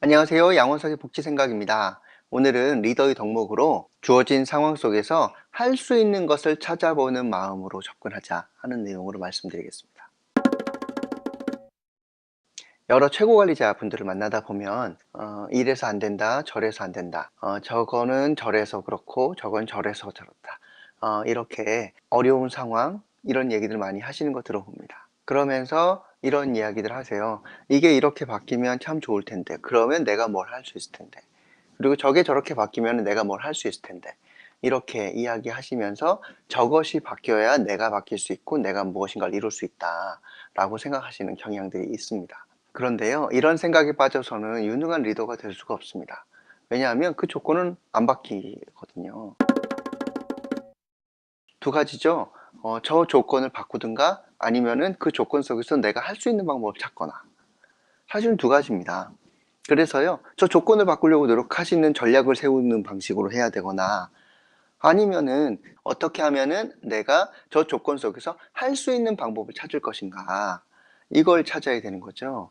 안녕하세요. 양원석의 복지생각입니다. 오늘은 리더의 덕목으로 주어진 상황 속에서 할 수 있는 것을 찾아보는 마음으로 접근하자 하는 내용으로 말씀드리겠습니다. 여러 최고 관리자 분들을 만나다 보면 이래서 안 된다, 저래서 안 된다, 저거는 저래서 그렇고 저건 저래서 저렇다, 이렇게 어려운 상황 이런 얘기들 많이 하시는 거 들어봅니다. 그러면서 이런 이야기들 하세요. 이게 이렇게 바뀌면 참 좋을 텐데, 그러면 내가 뭘 할 수 있을 텐데, 그리고 저게 저렇게 바뀌면 내가 뭘 할 수 있을 텐데, 이렇게 이야기하시면서 저것이 바뀌어야 내가 바뀔 수 있고 내가 무엇인가를 이룰 수 있다 라고 생각하시는 경향들이 있습니다. 그런데요, 이런 생각에 빠져서는 유능한 리더가 될 수가 없습니다. 왜냐하면 그 조건은 안 바뀌거든요. 두 가지죠. 저 조건을 바꾸든가 아니면은 그 조건 속에서 내가 할 수 있는 방법을 찾거나. 사실은 두 가지입니다. 그래서요, 저 조건을 바꾸려고 노력하시는 전략을 세우는 방식으로 해야 되거나, 아니면은 어떻게 하면은 내가 저 조건 속에서 할 수 있는 방법을 찾을 것인가, 이걸 찾아야 되는 거죠.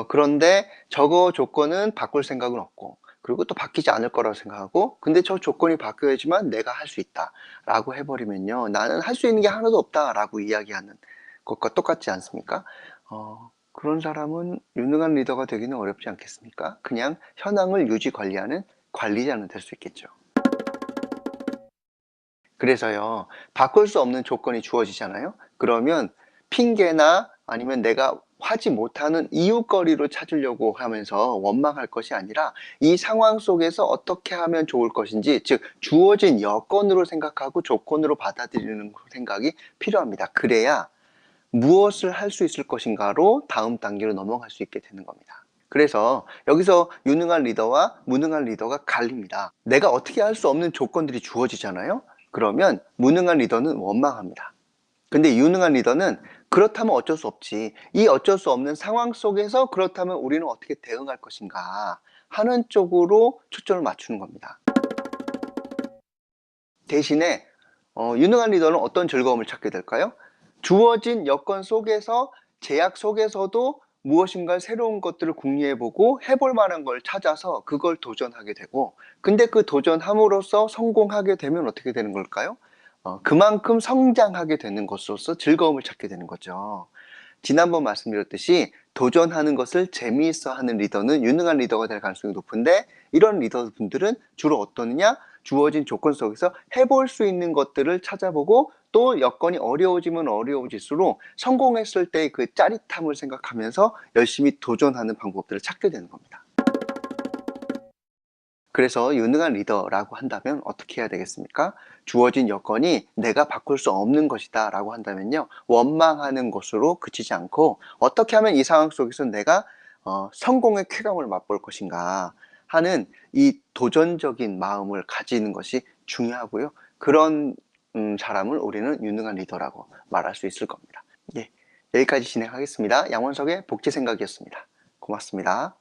그런데 저거 조건은 바꿀 생각은 없고, 그리고 또 바뀌지 않을 거라고 생각하고, 근데 저 조건이 바뀌어야지만 내가 할 수 있다 라고 해버리면요, 나는 할 수 있는 게 하나도 없다 라고 이야기하는 것과 똑같지 않습니까? 그런 사람은 유능한 리더가 되기는 어렵지 않겠습니까? 그냥 현황을 유지 관리하는 관리자는 될 수 있겠죠. 그래서요, 바꿀 수 없는 조건이 주어지잖아요. 그러면 핑계나 아니면 내가 하지 못하는 이유거리로 찾으려고 하면서 원망할 것이 아니라 이 상황 속에서 어떻게 하면 좋을 것인지, 즉 주어진 여건으로 생각하고 조건으로 받아들이는 생각이 필요합니다. 그래야 무엇을 할 수 있을 것인가로 다음 단계로 넘어갈 수 있게 되는 겁니다. 그래서 여기서 유능한 리더와 무능한 리더가 갈립니다. 내가 어떻게 할 수 없는 조건들이 주어지잖아요. 그러면 무능한 리더는 원망합니다. 근데 유능한 리더는 그렇다면 어쩔 수 없지, 이 어쩔 수 없는 상황 속에서 그렇다면 우리는 어떻게 대응할 것인가 하는 쪽으로 초점을 맞추는 겁니다. 대신에 유능한 리더는 어떤 즐거움을 찾게 될까요? 주어진 여건 속에서, 제약 속에서도 무엇인가 새로운 것들을 궁리해보고 해볼 만한 걸 찾아서 그걸 도전하게 되고, 근데 그 도전함으로써 성공하게 되면 어떻게 되는 걸까요? 그만큼 성장하게 되는 것으로서 즐거움을 찾게 되는 거죠. 지난번 말씀드렸듯이 도전하는 것을 재미있어 하는 리더는 유능한 리더가 될 가능성이 높은데, 이런 리더분들은 주로 어떠느냐? 주어진 조건 속에서 해볼 수 있는 것들을 찾아보고, 또 여건이 어려워지면 어려워질수록 성공했을 때 그 짜릿함을 생각하면서 열심히 도전하는 방법들을 찾게 되는 겁니다. 그래서 유능한 리더라고 한다면 어떻게 해야 되겠습니까? 주어진 여건이 내가 바꿀 수 없는 것이다 라고 한다면요, 원망하는 것으로 그치지 않고 어떻게 하면 이 상황 속에서 내가 성공의 쾌감을 맛볼 것인가 하는 이 도전적인 마음을 가지는 것이 중요하고요. 그런 사람을 우리는 유능한 리더라고 말할 수 있을 겁니다. 예, 여기까지 진행하겠습니다. 양원석의 복지생각이었습니다. 고맙습니다.